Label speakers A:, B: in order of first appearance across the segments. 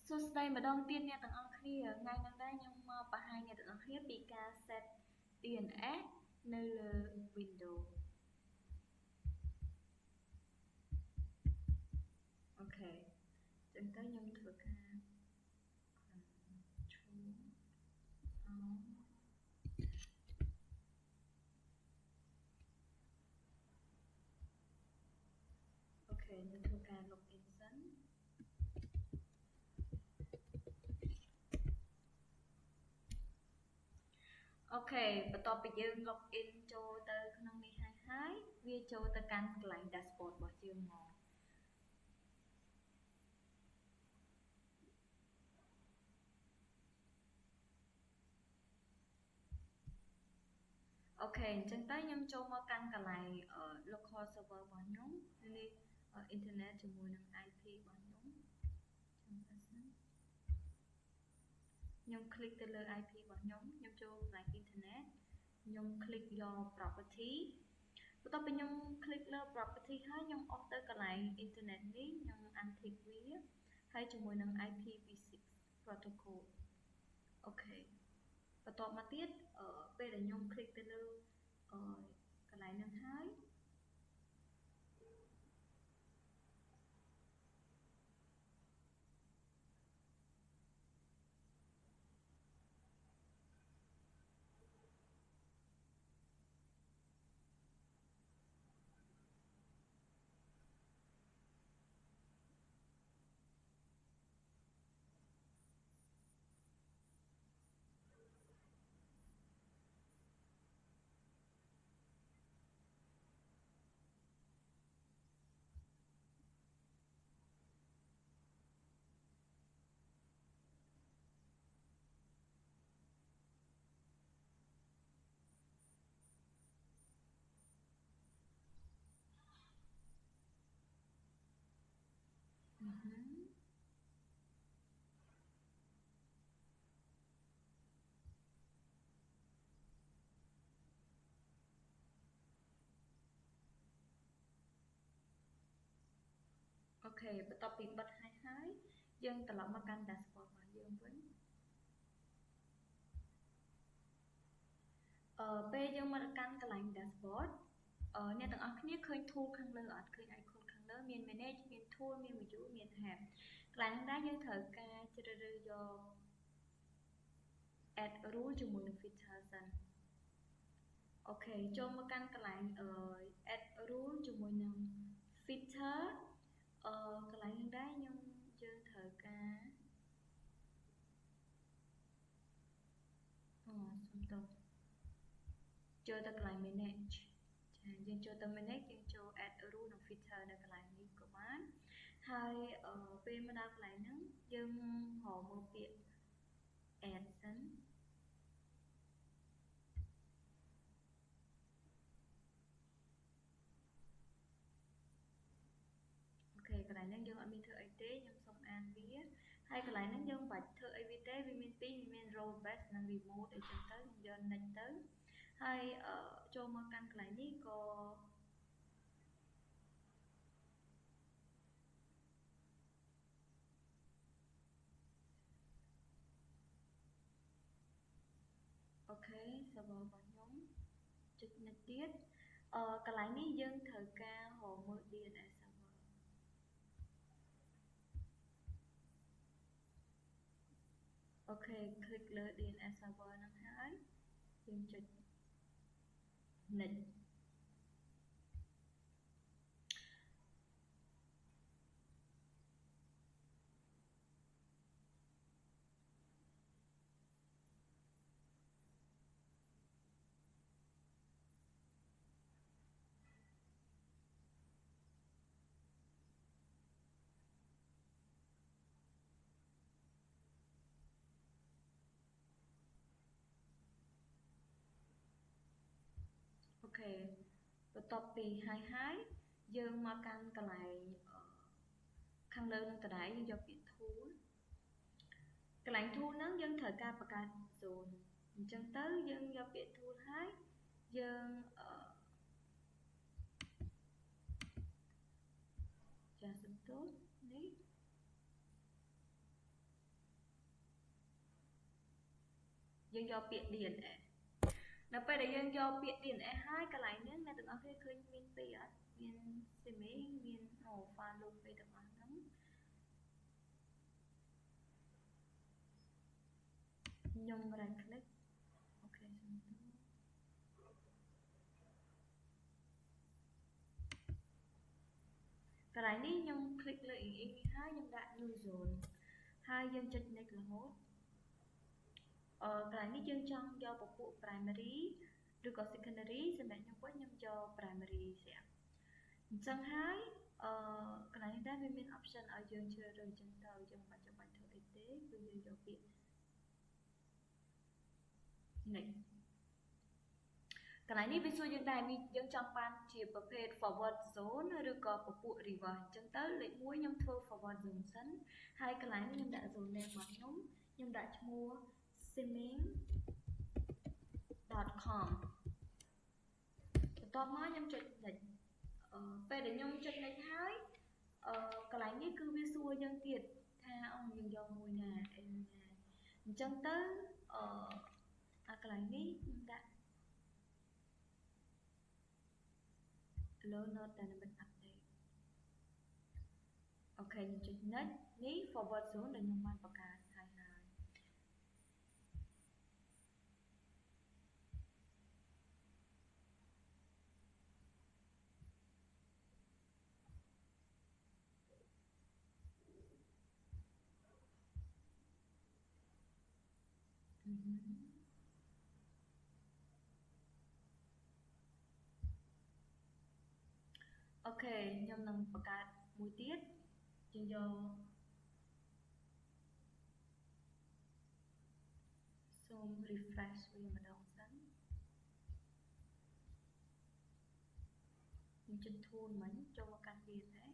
A: សួស្តីម្ដងទៀតអ្នកទាំងអស់គ្នាថ្ងៃនេះដែរខ្ញុំមកបង្ហាញអ្នកទាំងអស់គ្នាពីការ set DNS នៅលើ Windows អូខេចឹងទៅខ្ញុំធ្វើការ Controlអូខេខ្ញុំធ្វើការ login សិនអូខេបន្ទាប់ពីយើង login ចូលទៅក្នុងនេះហើយវាចូលទៅកាន់កន្លែង dashboard របស់យើងមកអូខេអញ្ចឹងទៅខ្ញុំចូលមកកាន់កន្លែង local server របស់ខ្ញុំនេះ internet ជាមួយនឹង IP របស់ខ្ញុំខ្ញុំ click ទៅលើ IP របស់ខ្ញុំចូលកន្លែង internet ខ្ញុំ click យក property បន្ទាប់ពីខ្ញុំ click លើ property ហើយខ្ញុំអស់ទៅកន្លែង internet នេះខ្ញុំ untick វាហើយជាមួយនឹង IPv6 protocol អូខេបន្ទាប់មកទៀតពេលដែលខ្ញុំ click ទៅលើកន្លែងហ្នឹងហើយអូខេបន្ទាប់ពីបិទហើយយើងត្រឡប់មកកាន់ dashboard របស់យើងវិញពេលយើងមកកាន់កន្លែង dashboard អ្នកទាំងអស់គ្នាឃើញ tool ខាងលើអត់ឃើញ icon ខាងលើមាន manage មាន tool មាន view មាន help កន្លែងហ្នឹងដែរយើងត្រូវការជ្រើសរើសយក add rule ជាមួយនឹង feature សិនអូខេចូលមកកាន់កន្លែងadd rule ជាមួយនឹង feature កន្លែងហ្នឹងដែរយើងត្រូវការសុំទោសចូលទៅកន្លែង manage ចាយើងចូលទៅ manage យើងចូល add rule និង feature នៅកន្លែងនេះក៏បានហើយពេលមកដល់កន្លែងហ្នឹងយើងរកមើលពាក្យ add សិនអូខេកន្លែងហ្នឹងយើងអត់មានធ្វើអីទេខ្ញុំសូមអានវាហើយកន្លែងហ្នឹងយើងមិនបាច់ធ្វើអីវាទេវាមានពីរមាន role based និង remote អីចឹងទៅខ្ញុំយក next ទៅហើយចូលមកកាន់កន្លែងនេះក៏អូខេ server របស់ខ្ញុំចុច next ទៀតកន្លែងនេះយើងត្រូវការរកមើល DNS server អូខេ click លើ DNS server ហ្នឹងហើយយើងចុច nextអូខេបន្ទាប់ពីហើយយើងមកកាន់កន្លែងខាងលើនឹងដដែលយើងយកពាក្យ tool កន្លែង tool ហ្នឹងយើងត្រូវការបង្កើត zone អញ្ចឹងទៅយើងយកពាក្យ tool ហើយយើងចាសសំទោសនេះ dương do biệt DNA nó bây giờ dương do biệt DNA hai cái lại nữa này tụi nó khi khơi miên pi ở miên xem mấy miên hồ pha luôn bây tụi nó lắm nhung right click ok cái này ní nhung click lên ý hai nhung đã new zone hai dân chích này là hốt cái này ní dân trong do một bộ primary rồi có secondary sẽ bạn nhung quét nhung cho primary sẽ chẳng hai cái này đã bên bên option ở dân chơi rồi chân tàu dân bạn cho bạn thử y tế bây giờ do việc này cái này ní ví dụ như này mình dân trong ban chỉประเภท forward zone ឬក៏ពពួក reverse អញ្ចឹងទៅលេខ1ខ្ញុំធ្វើ forward zone សិនហើយកន្លែងនេះខ្ញុំដាក់ zone name របស់ខ្ញុំដាក់ឈ្មោះ simming.com បន្ទាប់មកខ្ញុំចុច next ពេលដែលខ្ញុំចុច next ហើយកន្លែងនេះគឺវាសួរយើងទៀតថាយើងយកមួយណាអញ្ចឹងទៅអាកន្លែងនេះខ្ញុំដាក់ Learner Dynamic Update អូខេខ្ញុំចុច next នេះ forward zone ដែលខ្ញុំបានបង្កើតហើយអូខេខ្ញុំនឹងបង្កើតមួយទៀតយើងយកសូម refresh វាម្ដងសិនខ្ញុំចុច tool មិញចូលមកកាន់វាដែរ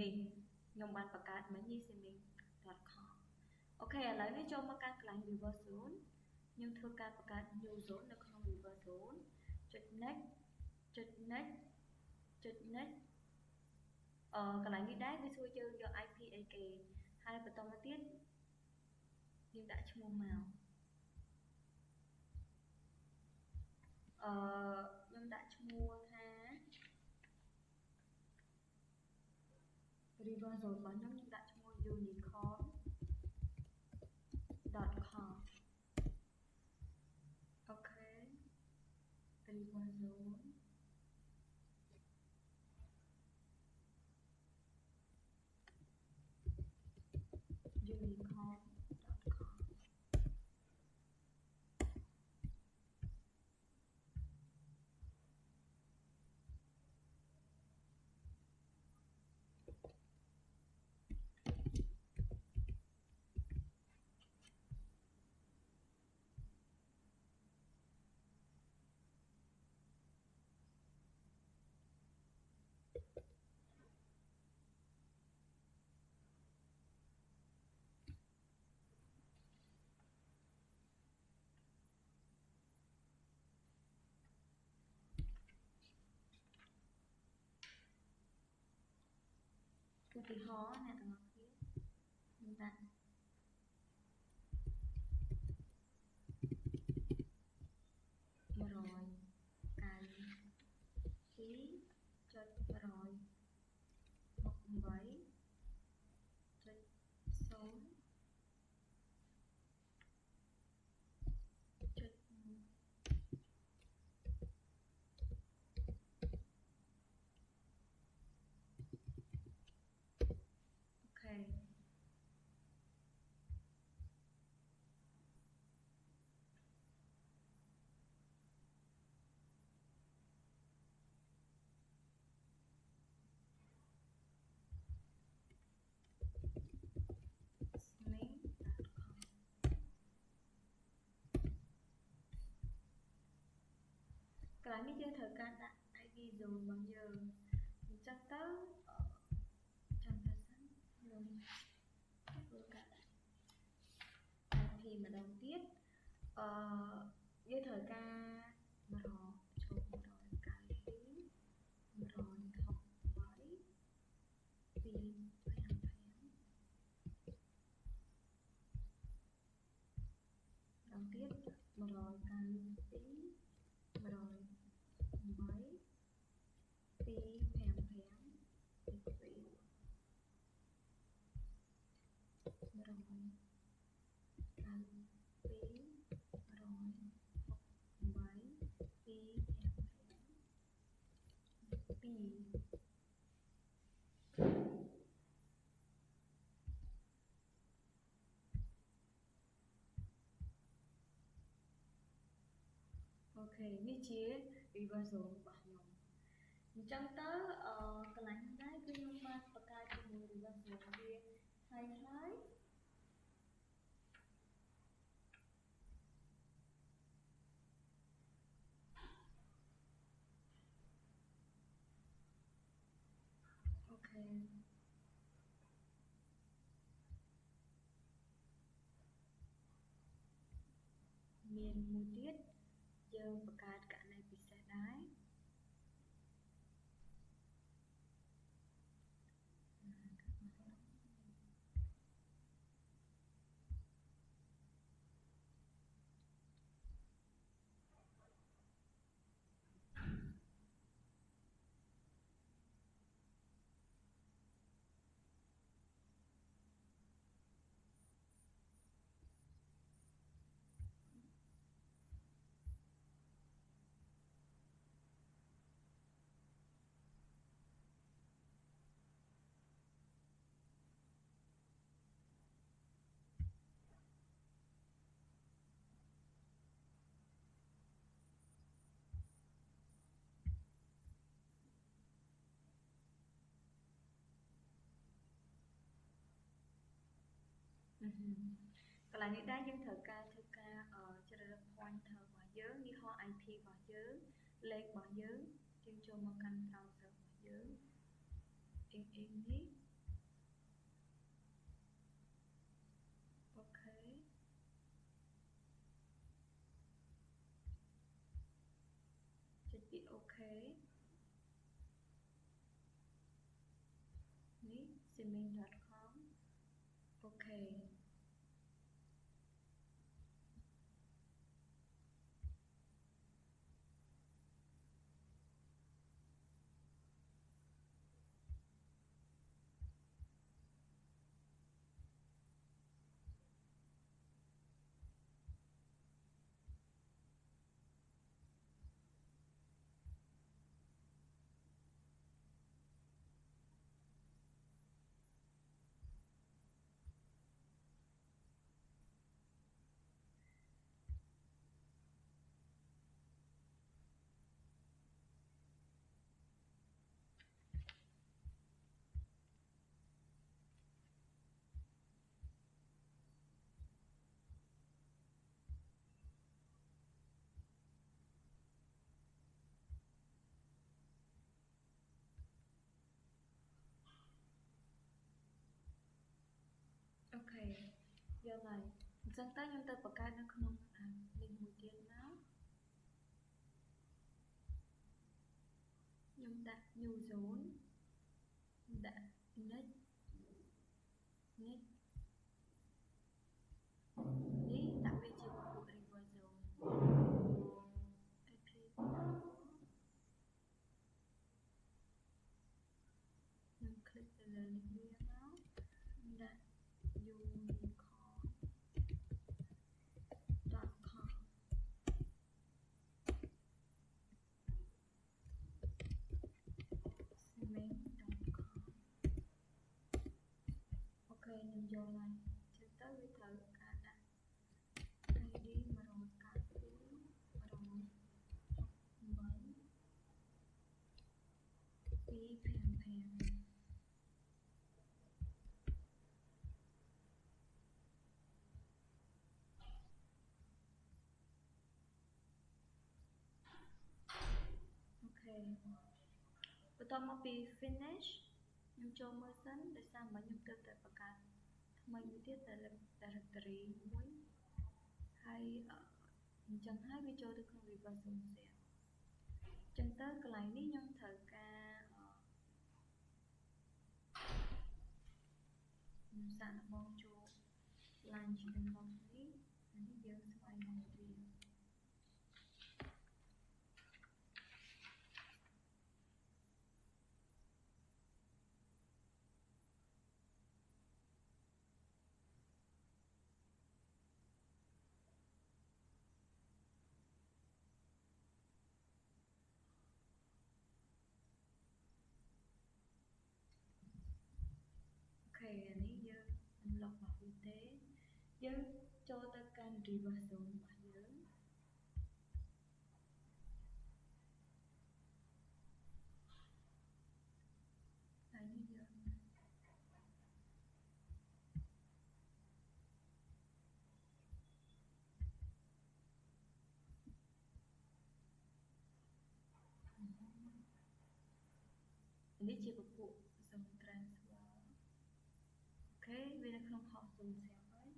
A: នេះខ្ញុំបានបង្កើតមិញនេះ simming.com អូខេឥឡូវនេះចូលមកកាន់កន្លែង reverse zone ខ្ញុំធ្វើការបង្កើត new zone នៅក្នុង reverse zone ចុច next ចុច next ចុច next កន្លែងនេះដែរវាសួរយើងយក IP អីគេហើយបន្តមកទៀតយើងដាក់ឈ្មោះមកខ្ញុំដាក់ឈ្មោះថា reverse zone របស់ខ្ញុំដាក់ឈ្មោះ unicorn.com អូខេ reverse zone unicorn.com ឧទាហរណ៍អ្នកទាំងអស់គ្នាខ្ញុំដាក់កន្លែងនេះយើងត្រូវការដាក់ ID zone របស់យើងអញ្ចឹងទៅចាំតែសិនខ្ញុំធ្វើការដាក់ IP ម្ដងទៀតយើងត្រូវការបរោះចូល192 នេះជា reversal របស់ខ្ញុំអញ្ចឹងទៅកន្លែងនេះគឺខ្ញុំបានបង្កើតជាមួយ reversal វាហើយអូខេមានមួយទៀតយើងបង្កើតករណីពិសេសដែរកន្លែងនេះដែរយើងត្រូវការធ្វើការជ្រើសរើស pointer របស់យើងยี่ห้อ IP របស់យើងលេខរបស់យើងចូលមកកាន់ browser របស់យើងនេះអូខេចុចពីអូខេនេះ cement.com អូខេអូខេយកហើយអញ្ចឹងតើខ្ញុំទៅបង្កើតនៅក្នុងនេះមួយទៀតមកខ្ញុំដាក់ new zone ដាក់ next នេះដាក់វាជាពពួក reverse zone IP ខ្ញុំ click ទៅលើនេះវាមកដាក់ unicorn.com cement.com អូខេខ្ញុំយកហើយចឹងទៅវាត្រូវការដាក់ ID អូខេបន្ទាប់មកពី finish ខ្ញុំចូលមើលសិនដោយសារមកខ្ញុំទើបតែបង្កើតថ្មីមួយទៀតតែ directory មួយហើយអញ្ចឹងហើយវាចូលទៅក្នុង reverse zone ផ្សេងអញ្ចឹងទៅកន្លែងនេះខ្ញុំត្រូវការខ្ញុំសាកល្បងចូល line ជាដំណងនេះហើយយើងស្វែងរកវា unlock របស់វាទេយើងចូលទៅកាន់ reverse zone របស់យើងហើយនេះយើងនេះជាពពួក zone transfer អូខេវានៅក្នុង host zone ស្រាប់ហើយ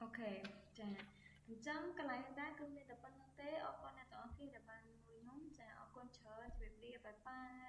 A: អូខេចាអញ្ចឹងកន្លែងដែរគឺមានតែប៉ុណ្្នឹងទេអរគុណអ្នកទាំងអស់គ្នាដែលបានមើលខ្ញុំចាអរគុណច្រើនជម្រាបលាបាយបាយ